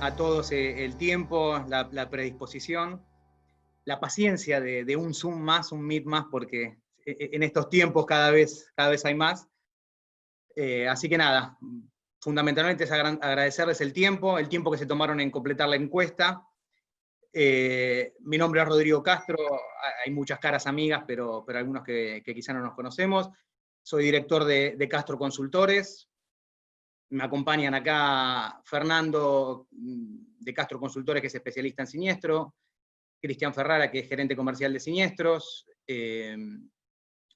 a todos el tiempo, la predisposición, la paciencia de un Zoom más, un Meet más, porque en estos tiempos cada vez hay más. Así que nada, fundamentalmente es agradecerles el tiempo que se tomaron en completar la encuesta. Mi nombre es Rodrigo Castro, hay muchas caras amigas, pero algunos que quizá no nos conocemos. Soy director de Castro Consultores. Me acompañan acá Fernando de Castro Consultores, que es especialista en siniestro, Cristian Ferrara, que es gerente comercial de siniestros,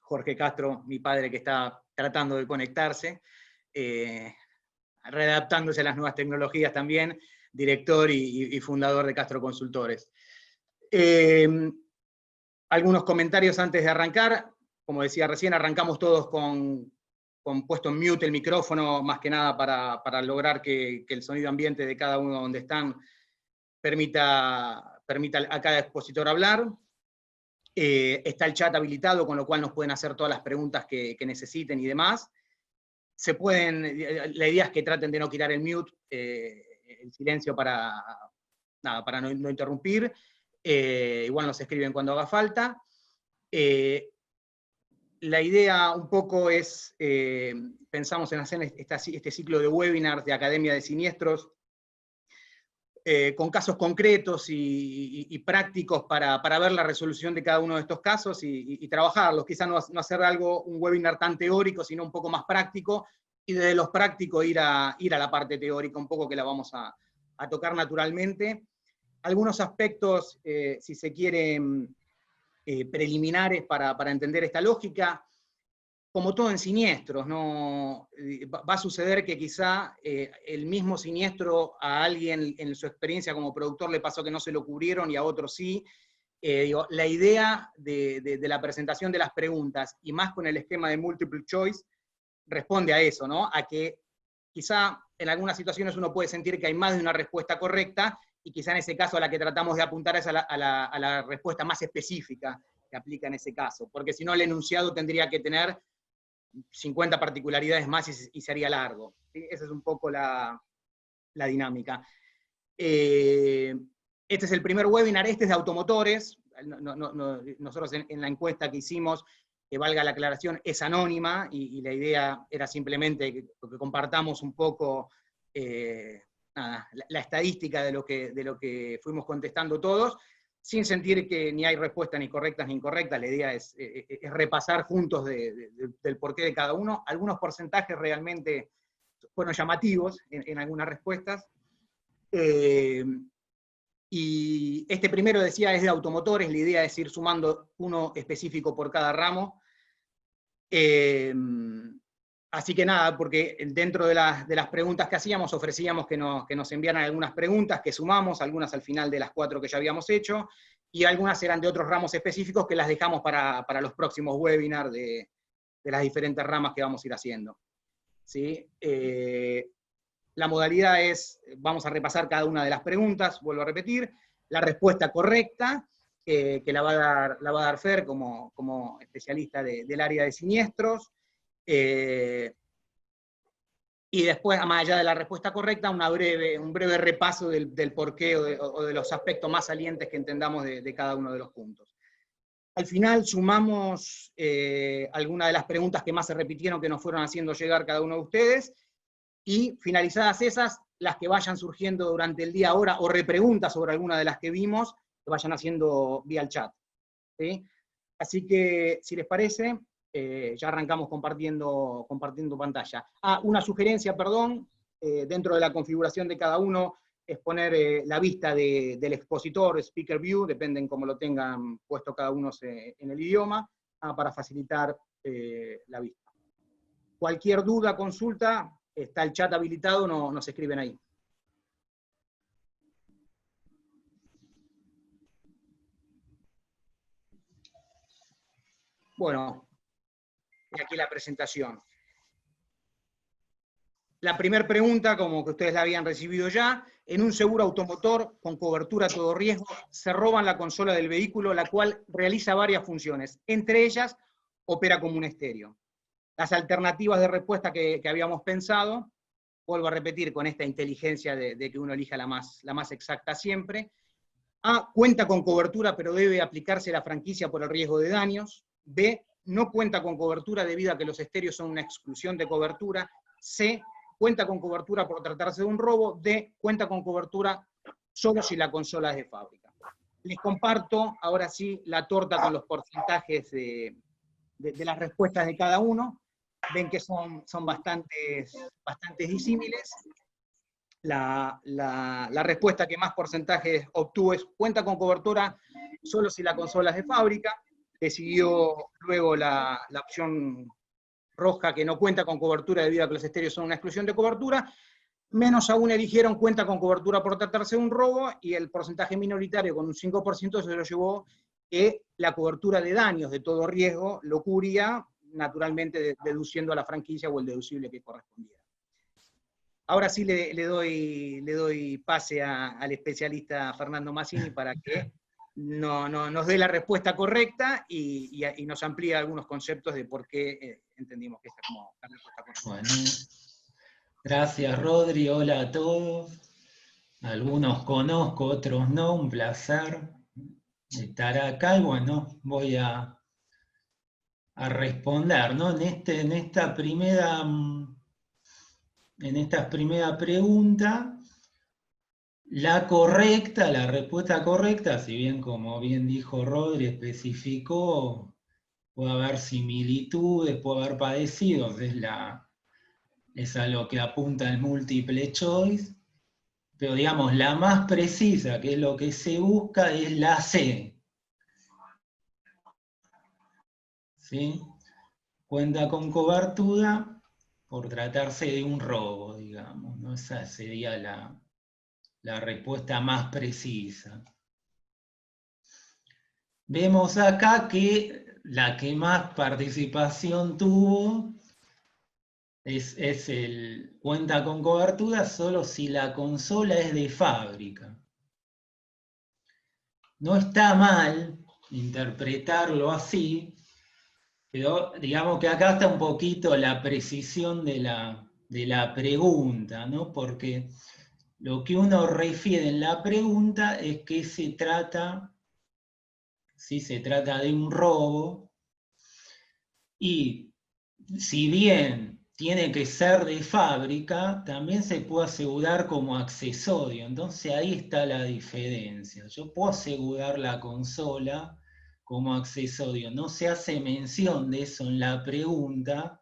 Jorge Castro, mi padre, que está tratando de conectarse, readaptándose a las nuevas tecnologías también, director y fundador de Castro Consultores. Algunos comentarios antes de arrancar. Como decía recién, arrancamos todos con puesto en mute el micrófono, más que nada para lograr que el sonido ambiente de cada uno donde están permita a cada expositor hablar. Está el chat habilitado, con lo cual nos pueden hacer todas las preguntas que necesiten y demás. La idea es que traten de no quitar el mute, el silencio para no interrumpir. Igual nos escriben cuando haga falta. La idea un poco es, pensamos en hacer este ciclo de webinars de Academia de Siniestros, con casos concretos y prácticos para ver la resolución de cada uno de estos casos y trabajarlos. Quizá no hacer un webinar tan teórico, sino un poco más práctico, y desde los prácticos ir a la parte teórica, un poco que la vamos a tocar naturalmente. Algunos aspectos, si se quieren, preliminares para entender esta lógica. Como todo en siniestros, ¿no? Va a suceder que quizá el mismo siniestro a alguien en su experiencia como productor le pasó que no se lo cubrieron y a otros sí. La idea de la presentación de las preguntas, y más con el esquema de multiple choice, responde a eso, ¿no? A que quizá en algunas situaciones uno puede sentir que hay más de una respuesta correcta, y quizá en ese caso a la que tratamos de apuntar es a la respuesta más específica que aplica en ese caso, porque si no el enunciado tendría que tener 50 particularidades más y sería largo. ¿Sí? Esa es un poco la dinámica. Este es el primer webinar, este es de automotores. Nosotros en la encuesta que hicimos, que valga la aclaración, es anónima, y la idea era simplemente que compartamos un poco la estadística de lo que fuimos contestando todos, sin sentir que ni hay respuestas ni correctas ni incorrectas. La idea es repasar juntos del porqué de cada uno. Algunos porcentajes realmente fueron llamativos en algunas respuestas. Y este primero, decía, es de automotores. La idea es ir sumando uno específico por cada ramo. Así que nada, porque dentro de las preguntas que hacíamos, ofrecíamos que nos enviaran algunas preguntas, que sumamos, algunas al final de las 4 que ya habíamos hecho, y algunas eran de otros ramos específicos que las dejamos para los próximos webinars de las diferentes ramas que vamos a ir haciendo. ¿Sí? La modalidad es, vamos a repasar cada una de las preguntas, vuelvo a repetir, la respuesta correcta, que la va a dar Fer como especialista del área de siniestros. Y después, más allá de la respuesta correcta, un breve repaso del porqué o de los aspectos más salientes que entendamos de cada uno de los puntos. Al final sumamos algunas de las preguntas que más se repitieron, que nos fueron haciendo llegar cada uno de ustedes, y finalizadas esas, las que vayan surgiendo durante el día ahora, o repreguntas sobre alguna de las que vimos, que vayan haciendo vía el chat. ¿Sí? Así que, si les parece, ya arrancamos compartiendo pantalla. Una sugerencia, perdón, dentro de la configuración de cada uno, es poner la vista del expositor, Speaker View, dependen cómo lo tengan puesto cada uno en el idioma, para facilitar la vista. Cualquier duda, consulta, está el chat habilitado, nos escriben ahí. Bueno, aquí la presentación. La primera pregunta, como que ustedes la habían recibido ya: en un seguro automotor con cobertura a todo riesgo, se roban la consola del vehículo, la cual realiza varias funciones. Entre ellas, opera como un estéreo. Las alternativas de respuesta que habíamos pensado vuelvo a repetir, con esta inteligencia de que uno elija la más exacta siempre. A, cuenta con cobertura, pero debe aplicarse la franquicia por el riesgo de daños. B, no cuenta con cobertura debido a que los estéreos son una exclusión de cobertura. C, cuenta con cobertura por tratarse de un robo. D, cuenta con cobertura solo si la consola es de fábrica. Les comparto ahora sí la torta con los porcentajes de las respuestas de cada uno. Ven que son bastantes disímiles. La respuesta que más porcentajes obtuvo es cuenta con cobertura solo si la consola es de fábrica. Le siguió luego la opción roja, que no cuenta con cobertura debido a que los estéreos son una exclusión de cobertura. Menos aún eligieron cuenta con cobertura por tratarse de un robo, y el porcentaje minoritario, con un 5%, se lo llevó que la cobertura de daños de todo riesgo lo cubría, naturalmente deduciendo a la franquicia o el deducible que correspondiera. Ahora sí le doy pase al especialista Fernando Massini para que nos dé la respuesta correcta y nos amplíe algunos conceptos de por qué entendimos que esta es como la respuesta correcta. Bueno, gracias Rodri, hola a todos. Algunos conozco, otros no, un placer estar acá y bueno, voy a responder, ¿no? En esta primera pregunta, la respuesta correcta, si bien como bien dijo Rodri, especificó, puede haber similitudes, puede haber parecidos, es a lo que apunta el multiple choice, pero digamos, la más precisa, que es lo que se busca, es la C. ¿Sí? Cuenta con cobertura por tratarse de un robo, digamos, ¿no? Esa sería la respuesta más precisa. Vemos acá que la que más participación tuvo es el cuenta con cobertura solo si la consola es de fábrica. No está mal interpretarlo así, pero digamos que acá está un poquito la precisión de la pregunta, ¿no? Porque lo que uno refiere en la pregunta es que se trata de un robo, y si bien tiene que ser de fábrica, también se puede asegurar como accesorio. Entonces ahí está la diferencia. Yo puedo asegurar la consola como accesorio. No se hace mención de eso en la pregunta,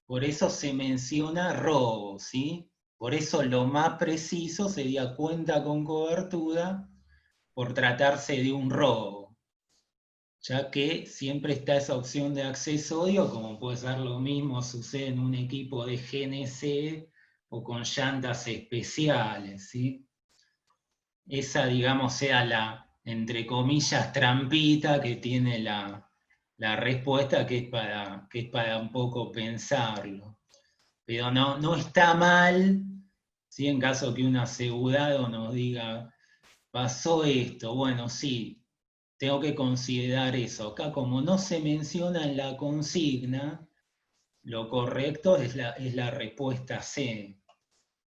por eso se menciona robo, ¿sí? Por eso lo más preciso sería cuenta con cobertura por tratarse de un robo, ya que siempre está esa opción de accesorio, como puede ser lo mismo, sucede en un equipo de GNC o con llantas especiales, ¿sí? Esa, digamos, sea la, entre comillas, trampita que tiene la respuesta, que es para un poco pensarlo. Pero no está mal, ¿sí? En caso que un asegurado nos diga, pasó esto, bueno, sí, tengo que considerar eso. Acá, como no se menciona en la consigna, lo correcto es la respuesta C,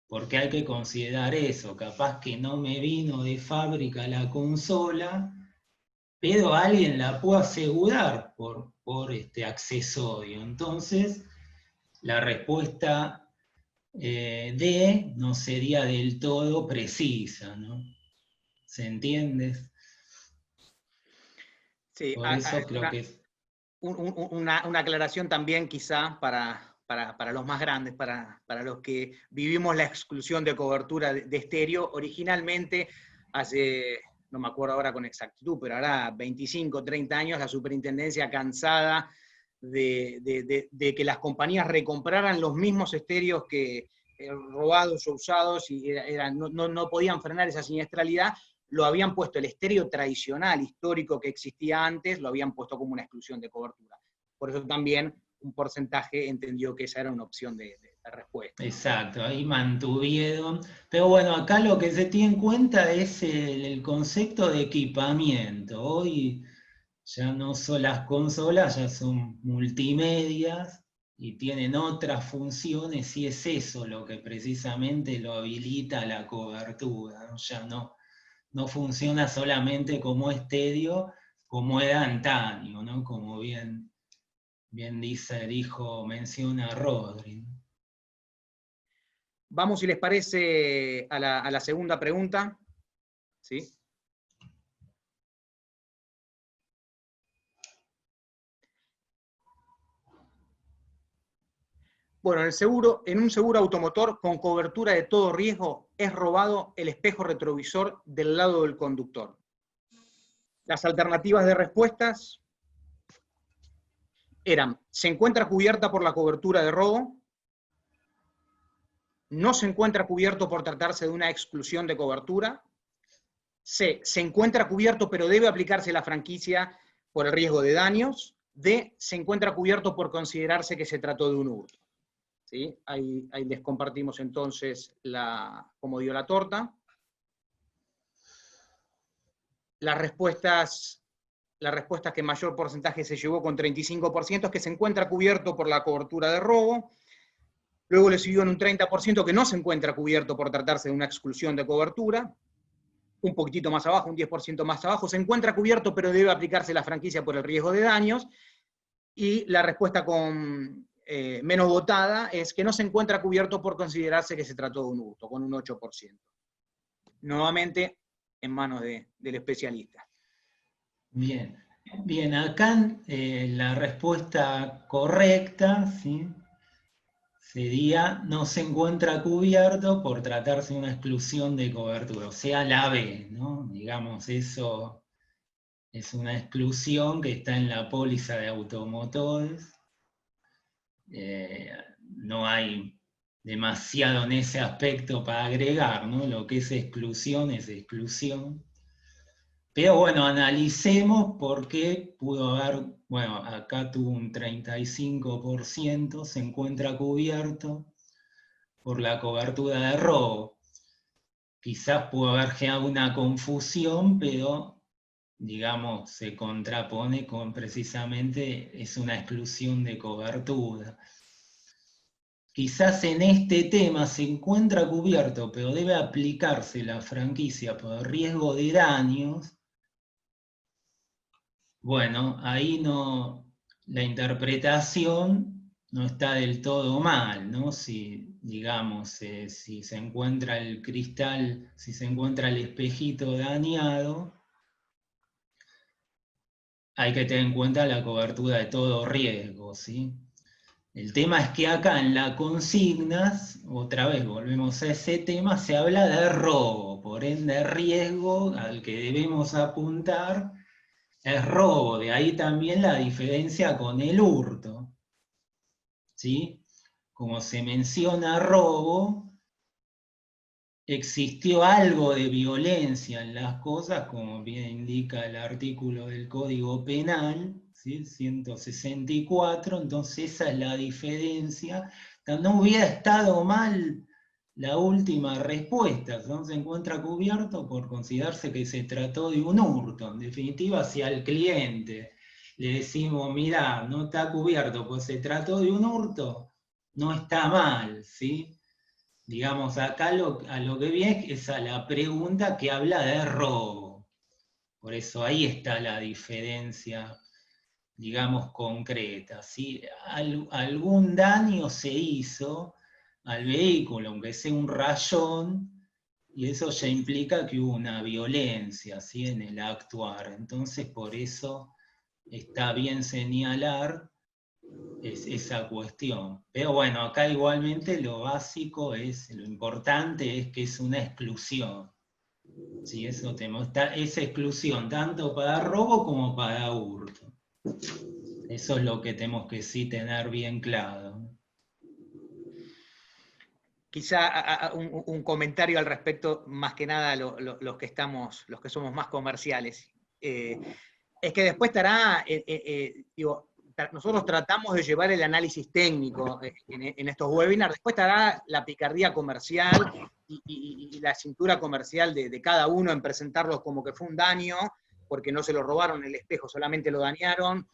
porque hay que considerar eso. Capaz que no me vino de fábrica la consola, pero alguien la puede asegurar por este accesorio. Entonces, la respuesta D no sería del todo precisa, ¿no? ¿Se entiende? Sí, por eso creo que es... Una aclaración también quizá para los más grandes, para los que vivimos la exclusión de cobertura de estéreo. Originalmente, hace, no me acuerdo ahora con exactitud, pero ahora 25, 30 años, la superintendencia, cansada de que las compañías recompraran los mismos estéreos que robados o usados, y no podían frenar esa siniestralidad, lo habían puesto, el estéreo tradicional, histórico que existía antes, lo habían puesto como una exclusión de cobertura. Por eso también un porcentaje entendió que esa era una opción de respuesta. Exacto, ahí mantuvieron. Pero bueno, acá lo que se tiene en cuenta es el concepto de equipamiento. Hoy ya no son las consolas, ya son multimedias, y tienen otras funciones, y es eso lo que precisamente lo habilita a la cobertura, ¿no? Ya no funciona solamente como estadio, como era antaño, ¿no? Como bien dice, menciona Rodri. Vamos, si les parece, a la segunda pregunta. ¿Sí? Bueno, en un seguro automotor con cobertura de todo riesgo es robado el espejo retrovisor del lado del conductor. Las alternativas de respuestas eran: se encuentra cubierta por la cobertura de robo, no se encuentra cubierto por tratarse de una exclusión de cobertura, C, se encuentra cubierto pero debe aplicarse la franquicia por el riesgo de daños, D, se encuentra cubierto por considerarse que se trató de un hurto. ¿Sí? Ahí les compartimos entonces cómo dio la torta. Las respuestas que mayor porcentaje se llevó con 35% es que se encuentra cubierto por la cobertura de robo. Luego le siguió en un 30% que no se encuentra cubierto por tratarse de una exclusión de cobertura. Un poquitito más abajo, un 10% más abajo, se encuentra cubierto pero debe aplicarse la franquicia por el riesgo de daños. Y la respuesta con menos votada es que no se encuentra cubierto por considerarse que se trató de un hurto, con un 8%. Nuevamente, en manos del especialista. Bien, acá la respuesta correcta, ¿sí?, sería: no se encuentra cubierto por tratarse de una exclusión de cobertura, o sea, la B, ¿no? Digamos, eso es una exclusión que está en la póliza de automotores. No hay demasiado en ese aspecto para agregar, ¿no? Lo que es exclusión es exclusión. Pero bueno, analicemos por qué pudo haber, bueno, acá tuvo un 35%, se encuentra cubierto por la cobertura de robo. Quizás pudo haber generado una confusión, pero digamos, se contrapone con precisamente, es una exclusión de cobertura. Quizás en este tema se encuentra cubierto, pero debe aplicarse la franquicia por riesgo de daños. Bueno, ahí la interpretación no está del todo mal, ¿no? Si, digamos, si se encuentra el cristal, si se encuentra el espejito dañado, hay que tener en cuenta la cobertura de todo riesgo, ¿sí? El tema es que acá en la consignas, otra vez volvemos a ese tema, se habla de robo, por ende riesgo al que debemos apuntar es robo, de ahí también la diferencia con el hurto, ¿sí? Como se menciona robo, existió algo de violencia en las cosas, como bien indica el artículo del Código Penal, ¿sí? 164, entonces esa es la diferencia. No hubiera estado mal la última respuesta, no se encuentra cubierto por considerarse que se trató de un hurto. En definitiva, si al cliente le decimos, mirá, no está cubierto, pues se trató de un hurto, no está mal, ¿sí? Digamos, acá a lo que viene es a la pregunta que habla de robo. Por eso ahí está la diferencia, digamos, concreta. ¿Sí? Algún daño se hizo al vehículo, aunque sea un rayón, y eso ya implica que hubo una violencia, ¿sí?, en el actuar. Entonces, por eso está bien señalar esa cuestión. Pero bueno, acá igualmente lo básico lo importante es que es una exclusión. ¿Sí? Eso esa exclusión tanto para robo como para hurto. Eso es lo que tenemos que sí tener bien claro. Quizá un comentario al respecto, más que nada los que somos más comerciales. Es que después estará, nosotros tratamos de llevar el análisis técnico en estos webinars, después estará la picardía comercial y la cintura comercial de cada uno en presentarlos como que fue un daño, porque no se lo robaron el espejo, solamente lo dañaron,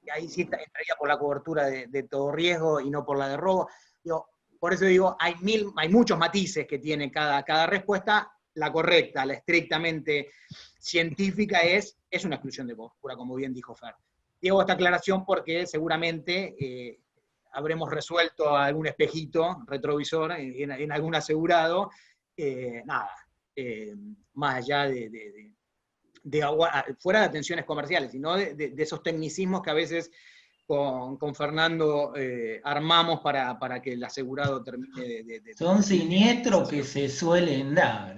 ahí sí entraría por la cobertura de todo riesgo y no por la de robo. Digo, por eso digo, hay muchos matices que tiene cada respuesta. La correcta, la estrictamente científica es una exclusión de cobertura, como bien dijo Fer. Y hago esta aclaración porque seguramente habremos resuelto algún espejito retrovisor en algún asegurado, más allá fuera de atenciones comerciales, sino de esos tecnicismos que a veces con Fernando armamos para que el asegurado termine Son siniestros que se suelen dar.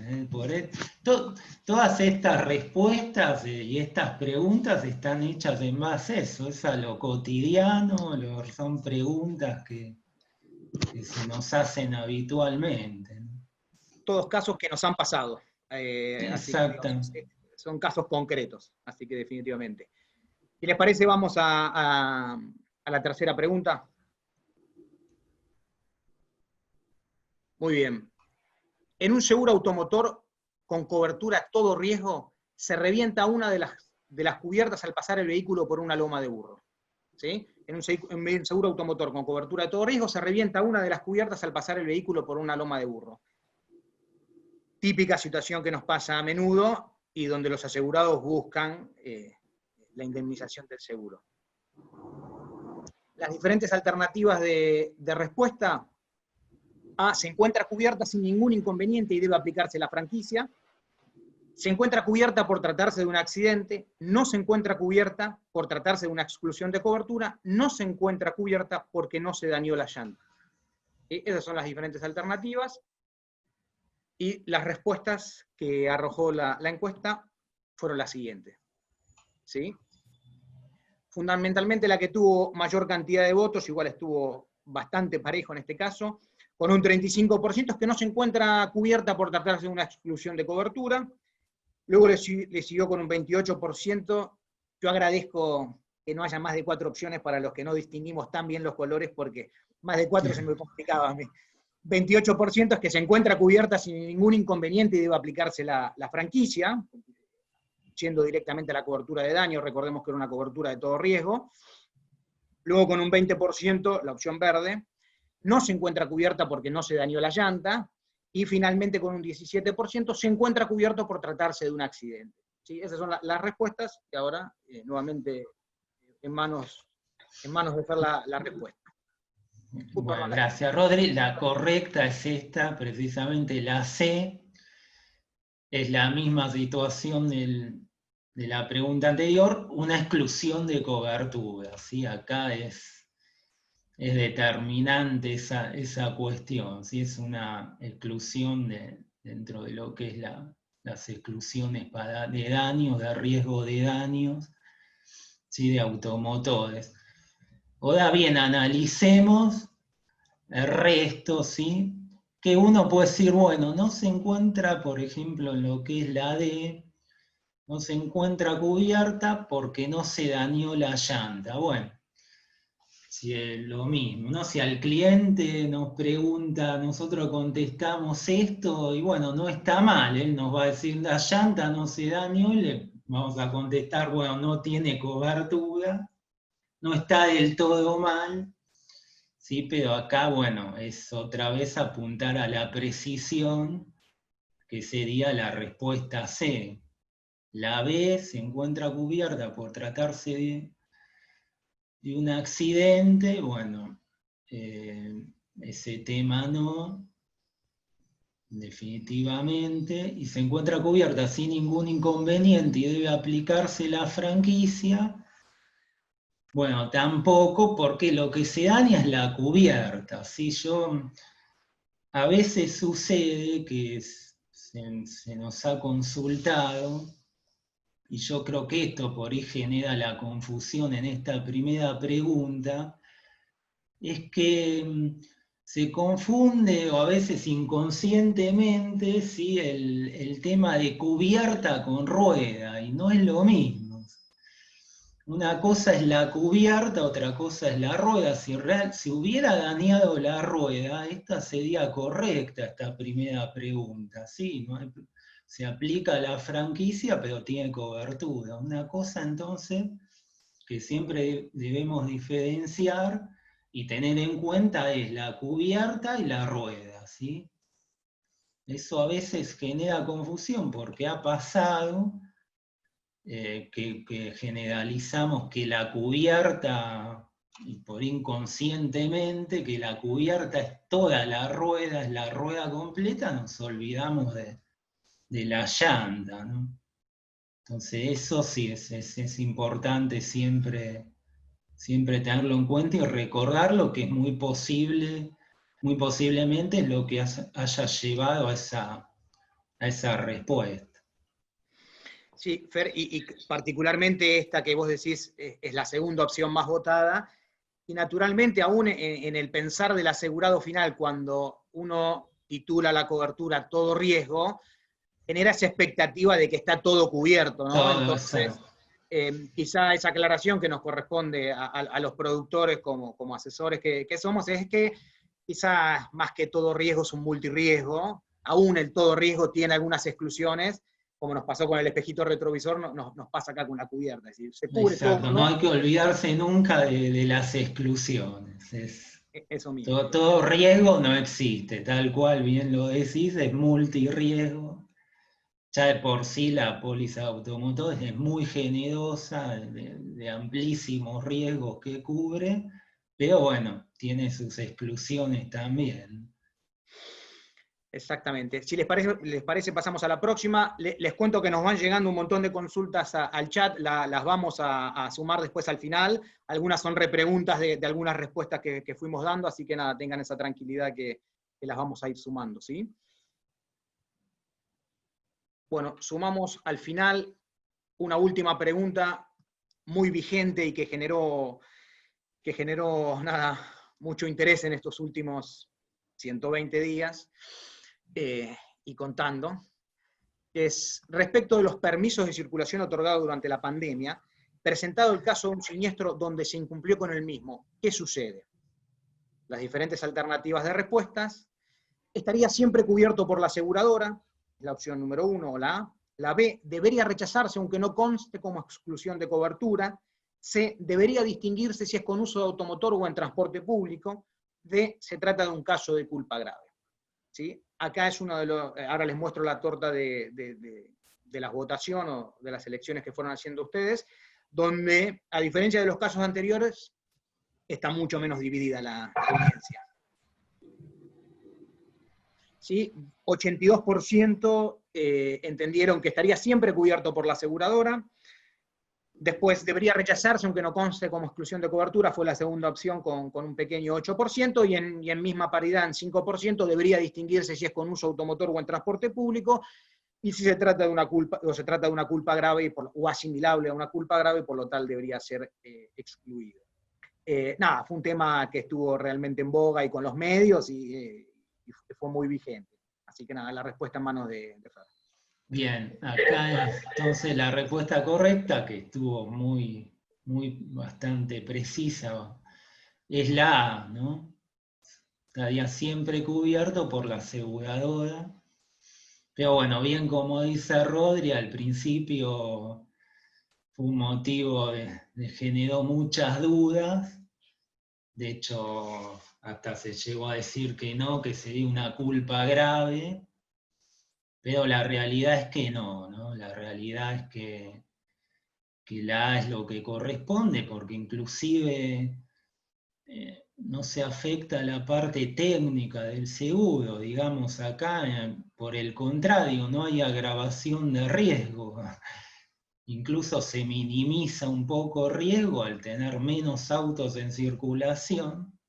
Todas estas respuestas y estas preguntas están hechas en base a eso, es a lo cotidiano, son preguntas que se nos hacen habitualmente. Todos casos que nos han pasado. Exacto. Son casos concretos, así que definitivamente. Si les parece, vamos a la tercera pregunta. Muy bien. En un seguro automotor con cobertura a todo riesgo, se revienta una de las cubiertas al pasar el vehículo por una loma de burro. ¿Sí? En un seguro automotor con cobertura a todo riesgo, se revienta una de las cubiertas al pasar el vehículo por una loma de burro. Típica situación que nos pasa a menudo y donde los asegurados buscan la indemnización del seguro. Las diferentes alternativas de respuesta: A, se encuentra cubierta sin ningún inconveniente y debe aplicarse la franquicia. Se encuentra cubierta por tratarse de un accidente. No se encuentra cubierta por tratarse de una exclusión de cobertura. No se encuentra cubierta porque no se dañó la llanta. Esas son las diferentes alternativas. Y las respuestas que arrojó la encuesta fueron las siguientes. ¿Sí? Fundamentalmente la que tuvo mayor cantidad de votos, igual estuvo bastante parejo en este caso, con un 35%, es que no se encuentra cubierta por tratarse de una exclusión de cobertura. Luego le siguió con un 28%. Yo agradezco que no haya más de 4 opciones para los que no distinguimos tan bien los colores, porque más de 4 se me complicaba a mí. 28% es que se encuentra cubierta sin ningún inconveniente y debe aplicarse la franquicia, siendo directamente la cobertura de daño. Recordemos que era una cobertura de todo riesgo. Luego con un 20%, la opción verde, no se encuentra cubierta porque no se dañó la llanta. Y finalmente con un 17% se encuentra cubierto por tratarse de un accidente. ¿Sí? Esas son las respuestas, que ahora nuevamente en manos de Fer la respuesta. Bueno, gracias, Rodri. La correcta es esta, precisamente la C. Es la misma situación de la pregunta anterior, una exclusión de cobertura. ¿Sí? Acá es determinante esa cuestión. ¿Sí? Es una exclusión dentro de lo que es las exclusiones de daños, de riesgo de daños, ¿sí? De automotores. Ahora bien, analicemos el resto, ¿sí? Que uno puede decir, bueno, no se encuentra, por ejemplo, en lo que es la D, no se encuentra cubierta porque no se dañó la llanta. Bueno, si es lo mismo, ¿no? Si al cliente nos pregunta, nosotros contestamos esto, y bueno, no está mal, él nos va a decir, la llanta no se dañó, y le vamos a contestar, bueno, no tiene cobertura, no está del todo mal. Sí, pero acá, bueno, es otra vez apuntar a la precisión, que sería la respuesta C. La B se encuentra cubierta por tratarse de un accidente, bueno, ese tema no, definitivamente, y se encuentra cubierta sin ningún inconveniente y debe aplicarse la franquicia. Bueno, tampoco, porque lo que se daña es la cubierta. ¿Sí? A veces sucede que se nos ha consultado, y yo creo que esto por ahí genera la confusión en esta primera pregunta, es que se confunde, o a veces inconscientemente, ¿sí? el tema de cubierta con rueda, y no es lo mismo. Una cosa es la cubierta, otra cosa es la rueda. Si hubiera dañado la rueda, esta sería correcta, esta primera pregunta. Sí, ¿no? Se aplica la franquicia, pero tiene cobertura. Una cosa entonces que siempre debemos diferenciar y tener en cuenta es la cubierta y la rueda, ¿sí? Eso a veces genera confusión porque ha pasado que generalizamos que la cubierta, y por inconscientemente, que la cubierta es toda la rueda, es la rueda completa, nos olvidamos de la llanta, ¿no? Entonces eso sí es importante siempre tenerlo en cuenta y recordarlo, que es muy posiblemente es lo que haya llevado a esa respuesta. Sí, Fer, y particularmente esta que vos decís es la segunda opción más votada, y naturalmente aún en el pensar del asegurado final, cuando uno titula la cobertura todo riesgo, genera esa expectativa de que está todo cubierto, ¿no? Todo, Entonces, quizá esa aclaración que nos corresponde a los productores como asesores que somos, es que quizá más que todo riesgo es un multirriesgo, aún el todo riesgo tiene algunas exclusiones, como nos pasó con el espejito retrovisor, nos pasa acá con la cubierta, es decir, se cubre exacto, todo, no hay que olvidarse nunca de las exclusiones. Eso mismo. Todo riesgo no existe, tal cual bien lo decís, es multirriesgo. Ya de por sí la póliza automotor es muy generosa, de amplísimos riesgos que cubre, pero bueno, tiene sus exclusiones también. Exactamente. Si les parece, pasamos a la próxima. Les cuento que nos van llegando un montón de consultas al chat, las vamos a sumar después al final. Algunas son repreguntas de algunas respuestas que fuimos dando, así que nada, tengan esa tranquilidad que las vamos a ir sumando, ¿sí? Bueno, sumamos al final una última pregunta muy vigente y que generó nada, mucho interés en estos últimos 120 días. Y contando, es respecto de los permisos de circulación otorgados durante la pandemia, presentado el caso de un siniestro donde se incumplió con el mismo. ¿Qué sucede? Las diferentes alternativas de respuestas. Estaría siempre cubierto por la aseguradora, la opción número 1 o la A. La B, debería rechazarse aunque no conste como exclusión de cobertura. C, debería distinguirse si es con uso de automotor o en transporte público. D, se trata de un caso de culpa grave. ¿Sí? Acá es uno de los, ahora les muestro la torta de las votaciones o de las elecciones que fueron haciendo ustedes, donde, a diferencia de los casos anteriores, está mucho menos dividida la audiencia. ¿Sí? 82% entendieron que estaría siempre cubierto por la aseguradora. Después debería rechazarse, aunque no conste como exclusión de cobertura, fue la segunda opción con un pequeño 8%, y en misma paridad, en 5%, debería distinguirse si es con uso automotor o en transporte público, y si se trata de una culpa, o se trata de una culpa grave o asimilable a una culpa grave, por lo tal debería ser excluido. Nada, fue un tema que estuvo realmente en boga y con los medios, y fue muy vigente. Así que nada, la respuesta en manos de Fer. Bien, acá es entonces la respuesta correcta, que estuvo bastante precisa, es la A, ¿no? Estaría siempre cubierto por la aseguradora. Pero bueno, bien como dice Rodri, al principio fue un motivo generó muchas dudas. De hecho, hasta se llegó a decir que no, que sería una culpa grave. Pero la realidad es que no, ¿no? La realidad es que la A es lo que corresponde, porque inclusive no se afecta la parte técnica del seguro, digamos acá, por el contrario, no hay agravación de riesgo. Incluso se minimiza un poco riesgo al tener menos autos en circulación.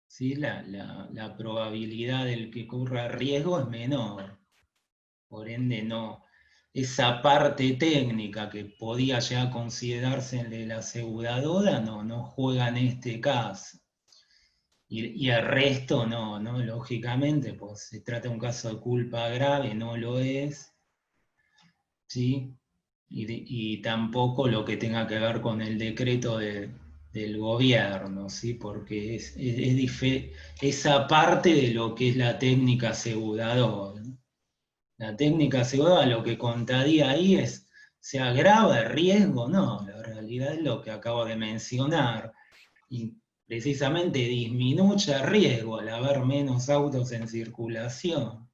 ¿Sí? La probabilidad del que ocurra riesgo es menor. Por ende, no, esa parte técnica que podía ya considerarse en la aseguradora no juega en este caso. Y el resto no, lógicamente, pues se trata de un caso de culpa grave, no lo es, ¿sí? Y tampoco lo que tenga que ver con el decreto del gobierno, ¿sí? Porque es esa parte de lo que es la técnica aseguradora. La técnica aseguradora lo que contaría ahí es, ¿se agrava el riesgo? No, la realidad es lo que acabo de mencionar, y precisamente disminuye el riesgo al haber menos autos en circulación.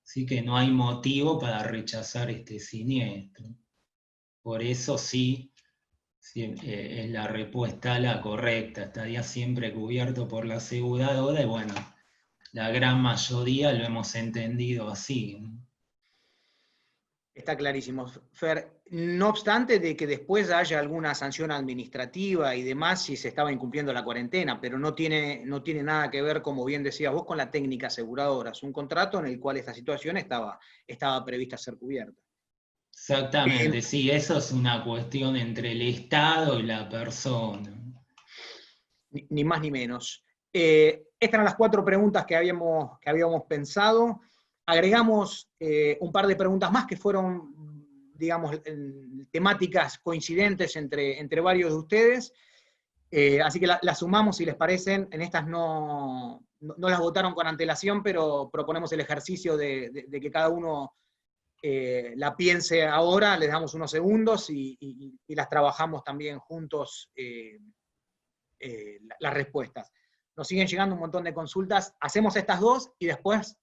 Así que no hay motivo para rechazar este siniestro. Por eso sí, es la respuesta la correcta, estaría siempre cubierto por la aseguradora y bueno, la gran mayoría lo hemos entendido así, ¿no? Está clarísimo, Fer. No obstante de que después haya alguna sanción administrativa y demás si se estaba incumpliendo la cuarentena, pero no tiene nada que ver, como bien decías vos, con la técnica aseguradora. Es un contrato en el cual esta situación estaba prevista ser cubierta. Exactamente, sí, eso es una cuestión entre el Estado y la persona. Ni más ni menos. Estas eran las 4 preguntas que habíamos pensado. Agregamos un par de preguntas más que fueron, digamos, temáticas coincidentes entre varios de ustedes. Así que las sumamos si les parecen. En estas no las votaron con antelación, pero proponemos el ejercicio de que cada uno la piense ahora. Les damos unos segundos y las trabajamos también juntos. Las respuestas. Nos siguen llegando un montón de consultas, hacemos estas 2 y después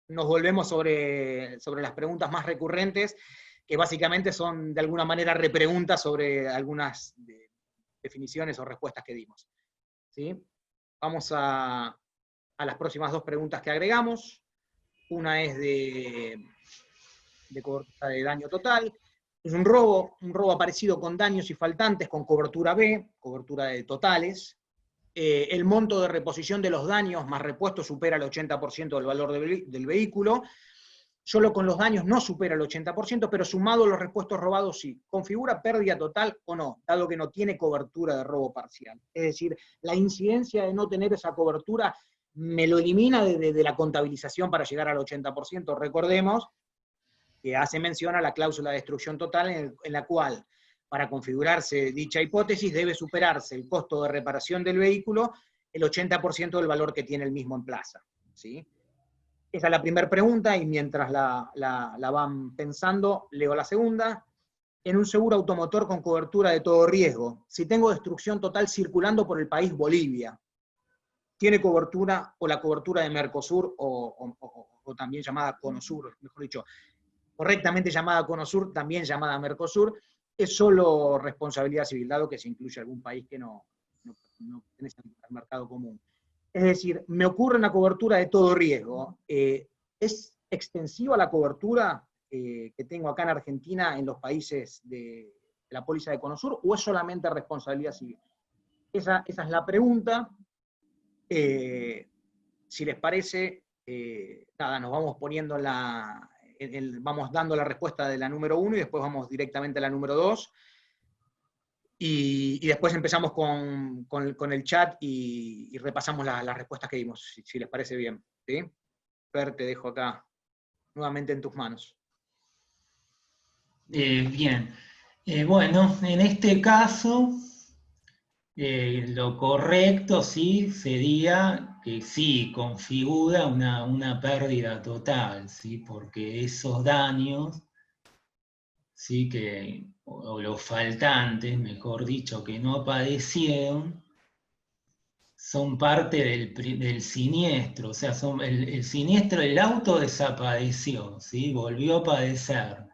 nos volvemos sobre las preguntas más recurrentes, que básicamente son de alguna manera repreguntas sobre algunas definiciones o respuestas que dimos. ¿Sí? Vamos a las próximas 2 preguntas que agregamos. Una es de cobertura de daño total. Es un robo aparecido con daños y faltantes con cobertura B, cobertura de totales. El monto de reposición de los daños más repuestos supera el 80% del valor del vehículo. Solo con los daños no supera el 80%, pero sumado a los repuestos robados sí. ¿Configura pérdida total o no? Dado que no tiene cobertura de robo parcial. Es decir, la incidencia de no tener esa cobertura me lo elimina de la contabilización para llegar al 80%. Recordemos que hace mención a la cláusula de destrucción total en la cual, para configurarse dicha hipótesis, debe superarse el costo de reparación del vehículo el 80% del valor que tiene el mismo en plaza. ¿Sí? Esa es la primera pregunta, y mientras la van pensando, leo la segunda. En un seguro automotor con cobertura de todo riesgo, si tengo destrucción total circulando por el país Bolivia, ¿tiene cobertura o la cobertura de Mercosur o también llamada Conosur, mejor dicho, correctamente llamada Conosur, también llamada Mercosur, es solo responsabilidad civil, dado que se incluye algún país que no pertenece al mercado común? Es decir, me ocurre una cobertura de todo riesgo. ¿Es extensiva la cobertura que tengo acá en Argentina en los países de la póliza de Conosur, o es solamente responsabilidad civil? Esa es la pregunta. Si les parece, nada, nos vamos poniendo vamos dando la respuesta de la número 1 y después vamos directamente a la número 2. Y después empezamos con el chat y repasamos las respuestas que dimos, si les parece bien. ¿Sí? Fer, te dejo acá nuevamente en tus manos. Bien, bueno, en este caso, lo correcto sí sería que sí configura una pérdida total, ¿sí? Porque esos daños, ¿sí? O los faltantes, mejor dicho, que no padecieron, son parte del siniestro, o sea, el siniestro, el auto desapareció, ¿sí? Volvió a padecer.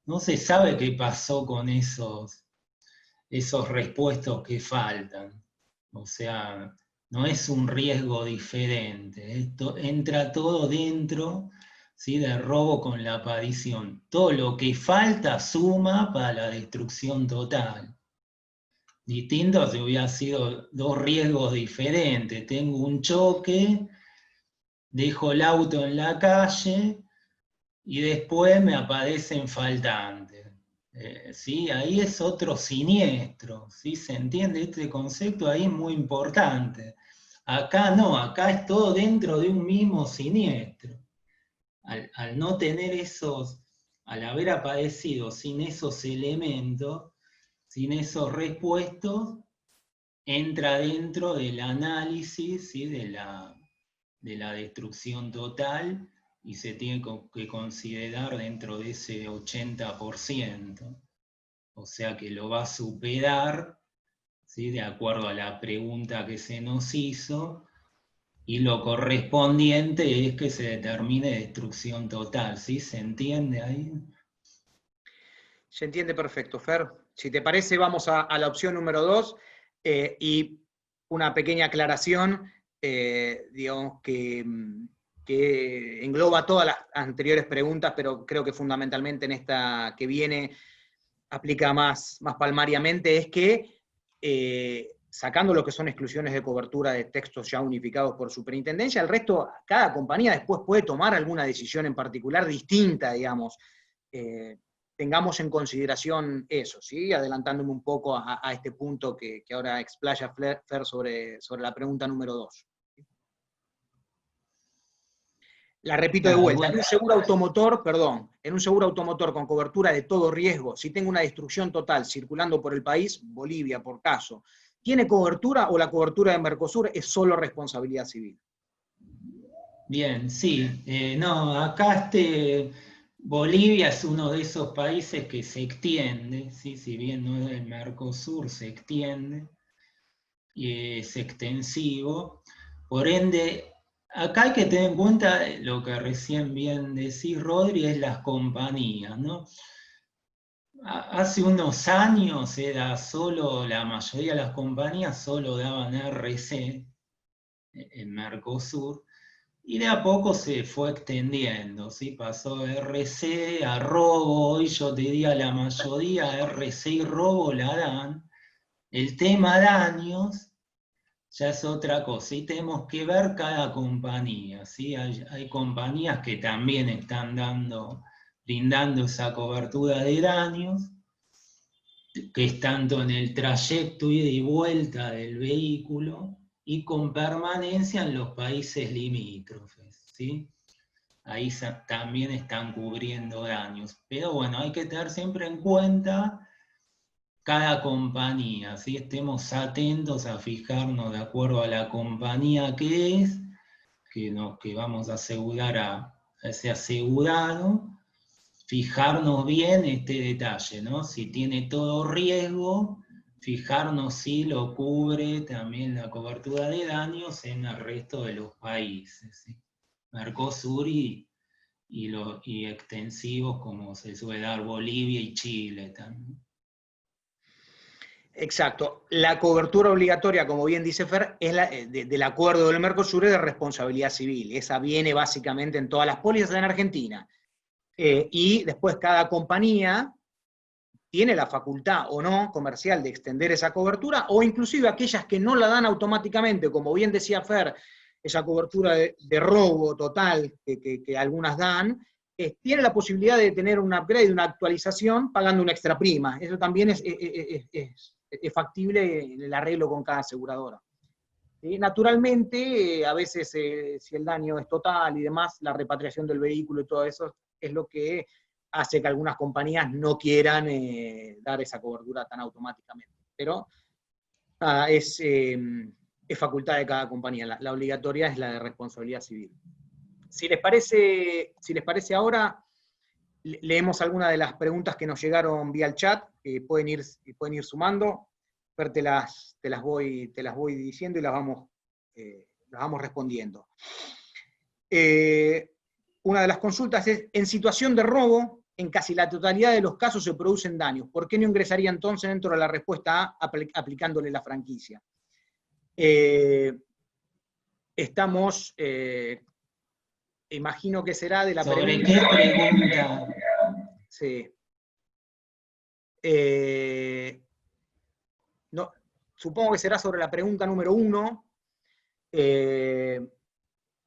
No se sabe qué pasó con esos repuestos que faltan. O sea, no es un riesgo diferente. Esto entra todo dentro, ¿sí? De robo con la aparición. Todo lo que falta suma para la destrucción total. Distinto si hubiera sido 2 riesgos diferentes. Tengo un choque, dejo el auto en la calle y después me aparecen faltantes. ¿Sí? Ahí es otro siniestro, ¿sí? ¿Se entiende este concepto? Ahí es muy importante. Acá no, acá es todo dentro de un mismo siniestro. Al no tener al haber aparecido sin esos elementos, sin esos repuestos, entra dentro del análisis, ¿sí? de la destrucción total, y se tiene que considerar dentro de ese 80%. o sea que lo va a superar, ¿sí? De acuerdo a la pregunta que se nos hizo, y lo correspondiente es que se determine destrucción total, ¿sí? ¿Se entiende ahí? Se entiende perfecto, Fer. Si te parece, vamos a la opción número 2, y una pequeña aclaración, digamos, que engloba todas las anteriores preguntas, pero creo que fundamentalmente en esta que viene aplica más palmariamente, es que sacando lo que son exclusiones de cobertura de textos ya unificados por superintendencia, el resto, cada compañía después puede tomar alguna decisión en particular distinta, digamos. Tengamos en consideración eso, ¿sí? Adelantándome un poco a este punto que ahora explaya Fer sobre la pregunta número 2. La repito de vuelta, en un seguro automotor, en un seguro automotor con cobertura de todo riesgo, si tengo una destrucción total circulando por el país, Bolivia por caso, ¿tiene cobertura o la cobertura de Mercosur es solo responsabilidad civil? Bien, sí. No, acá Bolivia es uno de esos países que se extiende, ¿sí? Si bien no es del Mercosur, se extiende y es extensivo. Por ende, acá hay que tener en cuenta lo que recién bien decís, Rodri, es las compañías, ¿no? Hace unos años la mayoría de las compañías solo daban RC en Mercosur, y de a poco se fue extendiendo, ¿sí? Pasó de RC a robo, hoy yo te diría la mayoría RC y robo la dan. El tema daños ya es otra cosa, y tenemos que ver cada compañía, ¿sí? Hay compañías que también están brindando esa cobertura de daños, que es tanto en el trayecto ida y vuelta del vehículo, y con permanencia en los países limítrofes, ¿sí? Ahí también están cubriendo daños. Pero bueno, hay que tener siempre en cuenta cada compañía, ¿sí? Estemos atentos a fijarnos de acuerdo a la compañía que es, que vamos a asegurar a ese asegurado, fijarnos bien este detalle, ¿no? Si tiene todo riesgo, fijarnos si lo cubre también la cobertura de daños en el resto de los países, ¿sí? Mercosur y extensivos como se suele dar Bolivia y Chile también. Exacto. La cobertura obligatoria, como bien dice Fer, es del acuerdo del Mercosur de responsabilidad civil. Esa viene básicamente en todas las pólizas en Argentina. Y después cada compañía tiene la facultad o no comercial de extender esa cobertura, o inclusive aquellas que no la dan automáticamente, como bien decía Fer, esa cobertura de robo total que algunas dan, tiene la posibilidad de tener un upgrade, una actualización, pagando una extra prima. Eso también es factible en el arreglo con cada aseguradora. Naturalmente, a veces si el daño es total y demás, la repatriación del vehículo y todo eso es lo que hace que algunas compañías no quieran dar esa cobertura tan automáticamente. Pero es facultad de cada compañía. La obligatoria es la de responsabilidad civil. Si les parece ahora, leemos algunas de las preguntas que nos llegaron vía el chat, pueden ir sumando. Fer, te las voy diciendo y las vamos respondiendo. Una de las consultas es, en situación de robo, en casi la totalidad de los casos se producen daños. ¿Por qué no ingresaría entonces dentro de la respuesta A aplicándole la franquicia? Estamos, imagino que será de la ¿Sobre pregunta... qué pregunta? Sí. No, supongo que será sobre la pregunta número 1.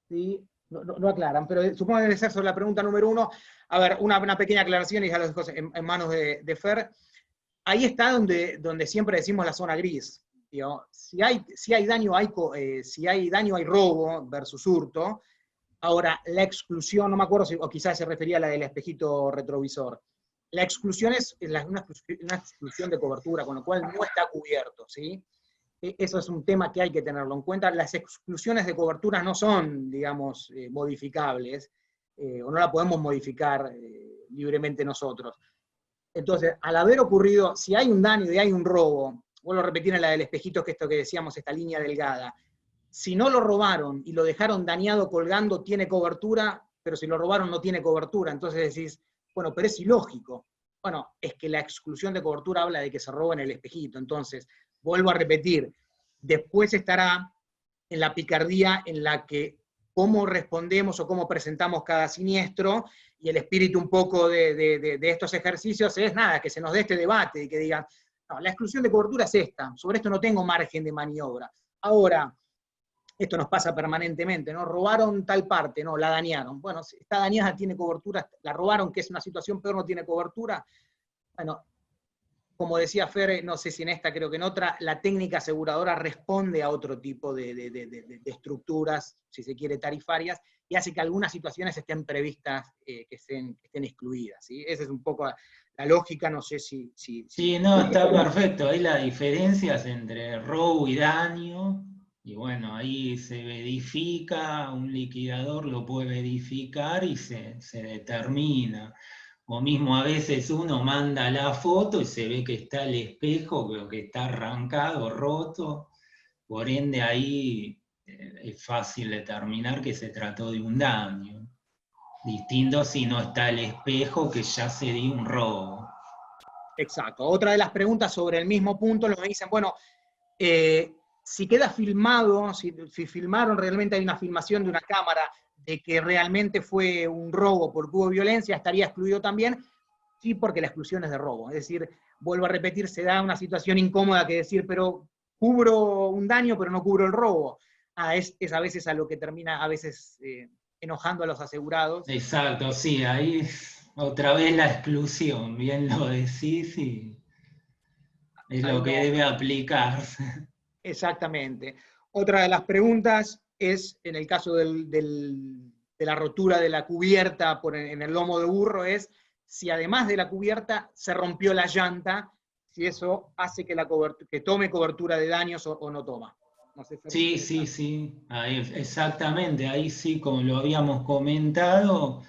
¿Sí? No aclaran, pero supongo que debe ser sobre la pregunta número 1. A ver, una pequeña aclaración y ya lo dejo en manos de Fer. Ahí está donde siempre decimos la zona gris. Digo, si hay daño, hay robo versus hurto. Ahora, la exclusión, no me acuerdo o quizás se refería a la del espejito retrovisor. La exclusión es una exclusión de cobertura, con lo cual no está cubierto, ¿sí? Eso es un tema que hay que tenerlo en cuenta. Las exclusiones de cobertura no son, digamos, modificables, o no la podemos modificar libremente nosotros. Entonces, al haber ocurrido, si hay un daño y hay un robo, vuelvo a repetir en la del espejito, que esto que decíamos, esta línea delgada, si no lo robaron y lo dejaron dañado colgando, tiene cobertura, pero si lo robaron no tiene cobertura. Entonces decís, bueno, pero es ilógico. Bueno, es que la exclusión de cobertura habla de que se roba en el espejito. Entonces, vuelvo a repetir, después estará en la picardía en la que cómo respondemos o cómo presentamos cada siniestro, y el espíritu un poco de estos ejercicios es nada, que se nos dé este debate y que digan, no, la exclusión de cobertura es esta, sobre esto no tengo margen de maniobra. Ahora, esto nos pasa permanentemente, ¿no? Robaron tal parte, no, la dañaron. Bueno, si está dañada, tiene cobertura, la robaron, que es una situación peor, no tiene cobertura. Bueno, como decía Fer, no sé si en esta, creo que en otra, la técnica aseguradora responde a otro tipo de estructuras, si se quiere, tarifarias, y hace que algunas situaciones estén previstas, que estén excluidas, ¿sí? Esa es un poco la lógica, no sé si... Sí, no, está perfecto. Ahí la diferencia es entre robo y daño, y bueno, ahí se verifica, un liquidador lo puede verificar y se determina. O mismo a veces uno manda la foto y se ve que está el espejo, pero que está arrancado, roto, por ende ahí es fácil determinar que se trató de un daño. Distinto si no está el espejo, que ya se dio un robo. Exacto. Otra de las preguntas sobre el mismo punto, nos dicen, bueno, si queda filmado, si filmaron, realmente hay una filmación de una cámara de que realmente fue un robo porque hubo violencia, ¿estaría excluido también? Sí, porque la exclusión es de robo. Es decir, vuelvo a repetir, se da una situación incómoda que decir, pero cubro un daño, pero no cubro el robo. Es a veces a lo que termina, a veces, enojando a los asegurados. Exacto, sí, ahí otra vez la exclusión, bien lo decís, y es lo que debe aplicarse. Exactamente. Otra de las preguntas es, en el caso de la rotura de la cubierta en el lomo de burro, es si además de la cubierta se rompió la llanta, si eso hace que tome cobertura de daños o no toma. No sé, Fer, si Sí, sí, ahí, exactamente, ahí sí, como lo habíamos comentado,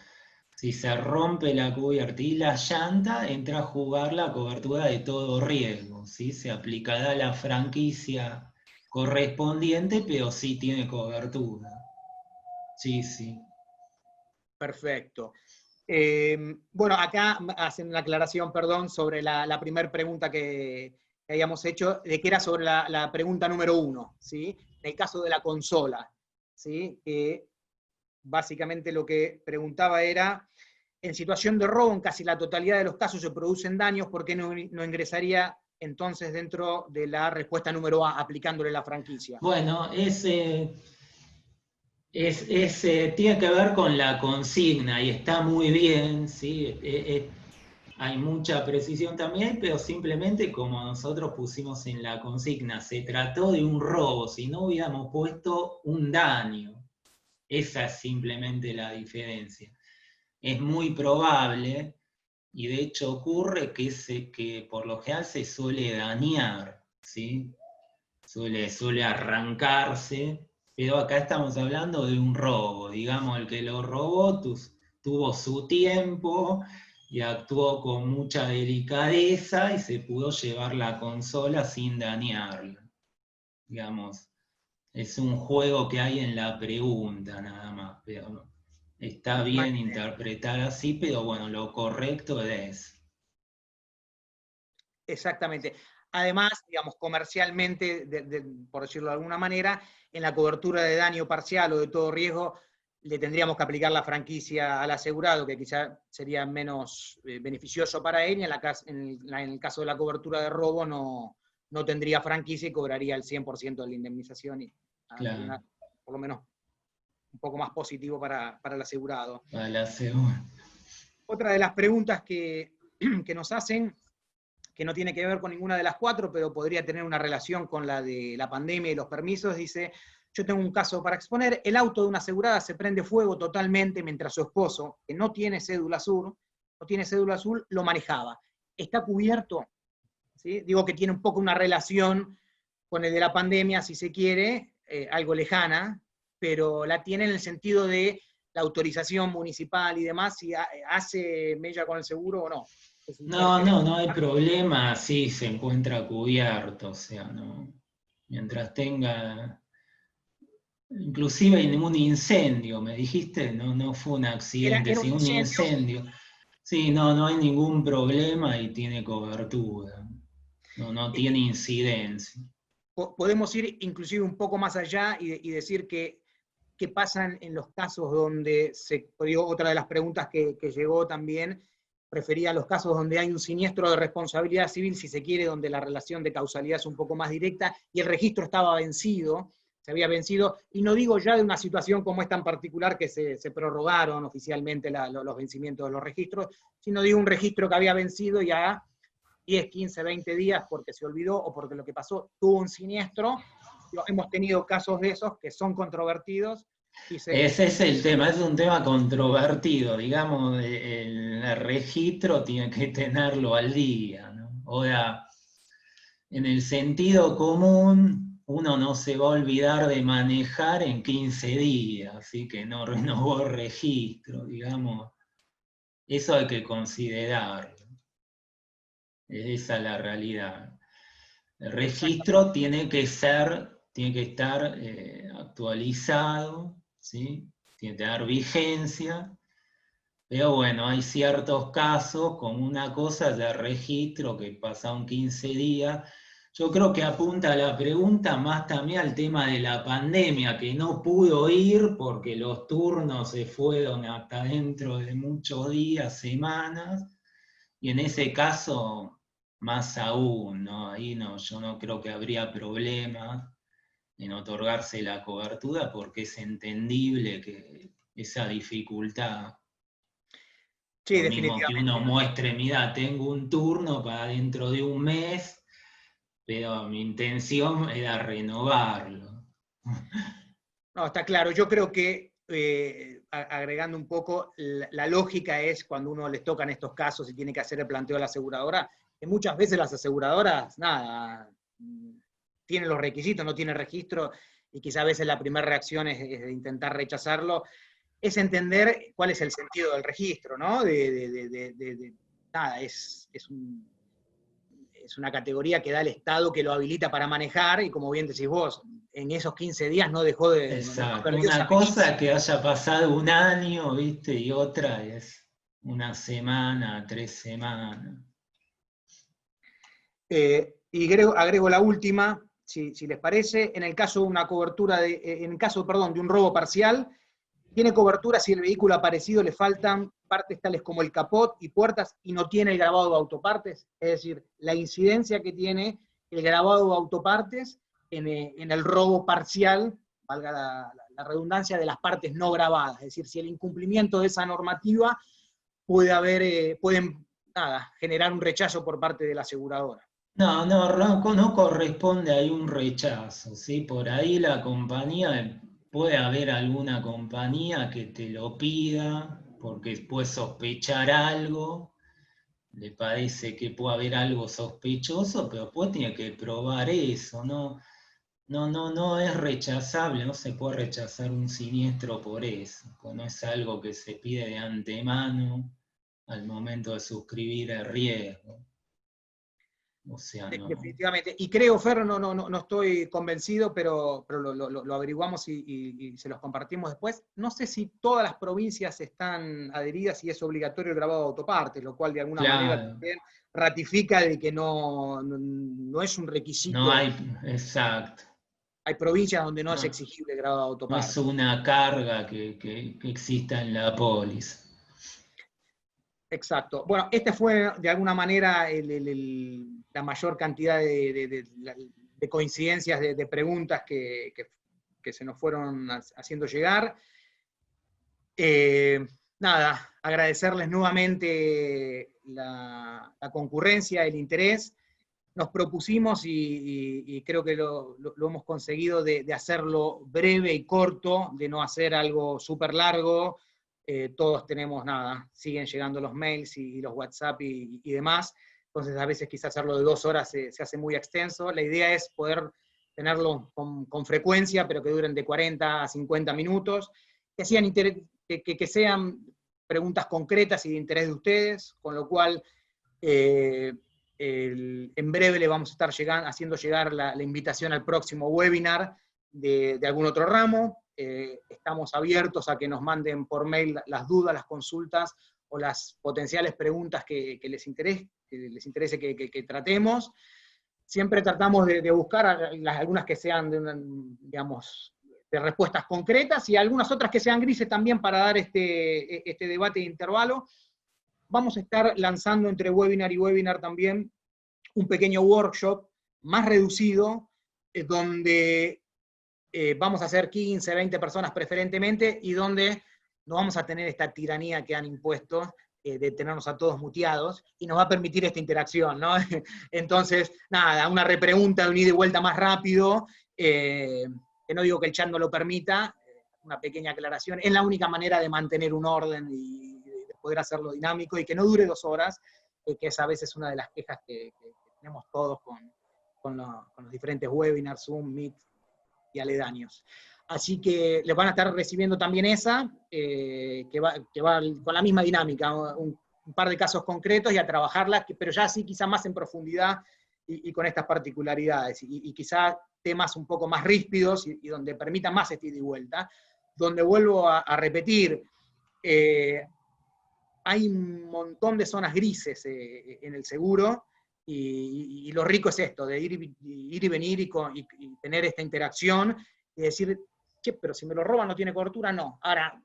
si se rompe la cubierta y la llanta, entra a jugar la cobertura de todo riesgo, ¿sí? Se aplicará la franquicia correspondiente, pero sí tiene cobertura. Sí, sí. Perfecto. Bueno, acá hacen una aclaración, perdón, sobre la primera pregunta que habíamos hecho, de que era sobre la pregunta número 1, ¿sí? En el caso de la consola, ¿sí? Que básicamente lo que preguntaba era, en situación de robo, en casi la totalidad de los casos se producen daños, ¿por qué no ingresaría entonces dentro de la respuesta número A, aplicándole la franquicia? Bueno, tiene que ver con la consigna y está muy bien, ¿sí? Hay mucha precisión también, pero simplemente como nosotros pusimos en la consigna, se trató de un robo, si no hubiéramos puesto un daño. Esa es simplemente la diferencia. Es muy probable, y de hecho ocurre, que por lo general se suele dañar, ¿sí? Suele arrancarse, pero acá estamos hablando de un robo. Digamos, el que lo robó tuvo su tiempo y actuó con mucha delicadeza y se pudo llevar la consola sin dañarla. Digamos, es un juego que hay en la pregunta nada más, pero está bien interpretar así, pero bueno, lo correcto es... Exactamente. Además, digamos, comercialmente, por decirlo de alguna manera, en la cobertura de daño parcial o de todo riesgo, le tendríamos que aplicar la franquicia al asegurado, que quizá sería menos beneficioso para él, y en el caso de la cobertura de robo no tendría franquicia y cobraría el 100% de la indemnización, y Claro, por lo menos un poco más positivo para el asegurado. para la segunda. Otra de las preguntas que nos hacen, que no tiene que ver con ninguna de las 4, pero podría tener una relación con la de la pandemia y los permisos, dice, yo tengo un caso para exponer, el auto de una asegurada se prende fuego totalmente mientras su esposo, que no tiene cédula azul, lo manejaba. ¿Está cubierto? ¿Sí? Digo que tiene un poco una relación con el de la pandemia, si se quiere, algo lejana, pero la tiene en el sentido de la autorización municipal y demás, si hace mella con el seguro o no. No hay problema, sí, se encuentra cubierto, o sea, no. Mientras tenga, inclusive en un incendio, me dijiste, no fue un accidente, Era un sino un incendio. incendio. Sí, no hay ningún problema y tiene cobertura, no tiene incidencia. Podemos ir inclusive un poco más allá y decir que qué pasa en los casos donde otra de las preguntas que llegó también, prefería los casos donde hay un siniestro de responsabilidad civil, si se quiere, donde la relación de causalidad es un poco más directa, y el registro estaba vencido, se había vencido, y no digo ya de una situación como esta en particular, que se prorrogaron oficialmente los vencimientos de los registros, sino digo un registro que había vencido ya 10, 15, 20 días porque se olvidó o porque lo que pasó tuvo un siniestro. Hemos tenido casos de esos que son controvertidos. Ese es el tema, es un tema controvertido, digamos, el registro tiene que tenerlo al día, ¿no? O sea, en el sentido común, uno no se va a olvidar de manejar en 15 días, así que no renovó el registro, digamos, eso hay que considerarlo, esa es la realidad. El registro tiene que estar actualizado, ¿sí? Tiene que tener vigencia, pero bueno, hay ciertos casos, como una cosa de registro que pasaron 15 días. Yo creo que apunta a la pregunta más también al tema de la pandemia, que no pudo ir porque los turnos se fueron hasta dentro de muchos días, semanas, y en ese caso, más aún, ¿no? Ahí no, yo no creo que habría problema en otorgarse la cobertura porque es entendible que esa dificultad, Sí, lo mismo que definitivamente. uno muestre, mira, tengo un turno para dentro de un mes, pero mi intención era renovarlo. No, está claro. Yo creo que, agregando un poco, la lógica es cuando uno les tocan estos casos y tiene que hacer el planteo a la aseguradora, que muchas veces las aseguradoras, nada, tienen los requisitos, no tienen registro, y quizá a veces la primera reacción es de intentar rechazarlo, es entender cuál es el sentido del registro, ¿no? Nada, es una categoría que da el Estado que lo habilita para manejar, y como bien decís vos, en esos 15 días no Exacto, perdió esa una cosa vigencia. es que haya pasado un año, ¿viste? Y otra es una semana, 3 semanas. Y agrego la última, si les parece, en el caso de una cobertura, en el caso, perdón, de un robo parcial, tiene cobertura si el vehículo aparecido le faltan partes tales como el capot y puertas y no tiene el grabado de autopartes, es decir, la incidencia que tiene el grabado de autopartes en el robo parcial, valga la redundancia, de las partes no grabadas, es decir, si el incumplimiento de esa normativa pueden generar un rechazo por parte de la aseguradora. No corresponde ahí un rechazo, ¿sí? Por ahí la compañía, puede haber alguna compañía que te lo pida porque puede sospechar algo, le parece que puede haber algo sospechoso, pero después tiene que probar eso, no es rechazable, no se puede rechazar un siniestro por eso, pues no es algo que se pide de antemano al momento de suscribir el riesgo. O sea, no. Definitivamente. Y creo, Fer, no estoy convencido, pero lo averiguamos y se los compartimos después. No sé si todas las provincias están adheridas y es obligatorio el grabado de autopartes, lo cual de alguna manera Claro, también ratifica de que no es un no requisito. hay, exacto. Hay provincias donde no es No, exigible el grabado de no es autopartes. una carga que exista en la póliza. Exacto. Bueno, este fue de alguna manera la mayor cantidad de coincidencias, de preguntas que se nos fueron haciendo llegar. Nada, agradecerles nuevamente la concurrencia, el interés. Nos propusimos y creo que lo hemos conseguido de hacerlo breve y corto, de no hacer algo súper largo. Todos tenemos, nada, siguen llegando los mails y los WhatsApp y demás, entonces a veces quizás hacerlo de 2 horas se hace muy extenso. La idea es poder tenerlo con frecuencia, pero que duren de 40 a 50 minutos, que sean preguntas concretas y de interés de ustedes, con lo cual En breve le vamos a estar haciendo llegar la invitación al próximo webinar de algún otro ramo. Estamos abiertos a que nos manden por mail las dudas, las consultas o las potenciales preguntas que les interese que tratemos. Siempre tratamos de buscar algunas que sean digamos, de respuestas concretas y algunas otras que sean grises también para dar este debate de intervalo. Vamos a estar lanzando entre webinar y webinar también un pequeño workshop más reducido, donde vamos a hacer 15, 20 personas preferentemente, y donde no vamos a tener esta tiranía que han impuesto de tenernos a todos muteados, y nos va a permitir esta interacción, ¿no? Entonces, nada, una repregunta, un ida y vuelta más rápido, que no digo que el chat no lo permita, una pequeña aclaración, es la única manera de mantener un orden y de poder hacerlo dinámico, y que no dure 2 horas, que es a veces una de las quejas que tenemos todos con los diferentes webinars, Zoom, Meet y aledaños. Así que les van a estar recibiendo también esa, que va con la misma dinámica, un par de casos concretos y a trabajarla, pero ya así quizá más en profundidad y con estas particularidades, y quizá temas un poco más ríspidos y donde permitan más este ida y vuelta, donde vuelvo a repetir, hay un montón de zonas grises en el seguro, y lo rico es esto, de ir y venir y tener esta interacción, y decir, che, pero si me lo roban no tiene cobertura, no. Ahora,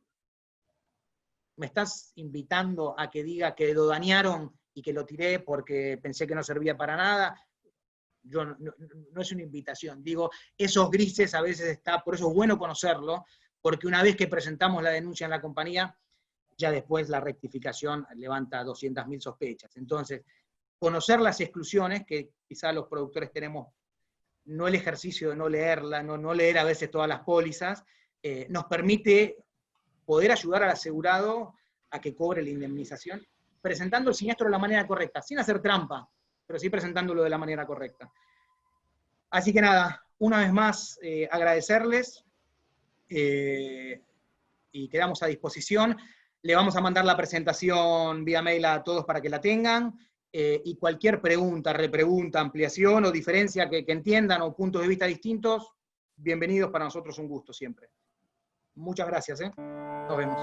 ¿me estás invitando a que diga que lo dañaron y que lo tiré porque pensé que no servía para nada? No es una invitación. Digo, esos grises a veces por eso es bueno conocerlo, porque una vez que presentamos la denuncia en la compañía, ya después la rectificación levanta 200.000 sospechas. Entonces, conocer las exclusiones, que quizá los productores tenemos, no el ejercicio de no leerla, no leer a veces todas las pólizas, nos permite poder ayudar al asegurado a que cobre la indemnización, presentando el siniestro de la manera correcta, sin hacer trampa, pero sí presentándolo de la manera correcta. Así que nada, una vez más, agradecerles, y quedamos a disposición. Le vamos a mandar la presentación vía mail a todos para que la tengan, y cualquier pregunta, repregunta, ampliación o diferencia que entiendan, o puntos de vista distintos, bienvenidos, para nosotros un gusto siempre. Muchas gracias, nos vemos.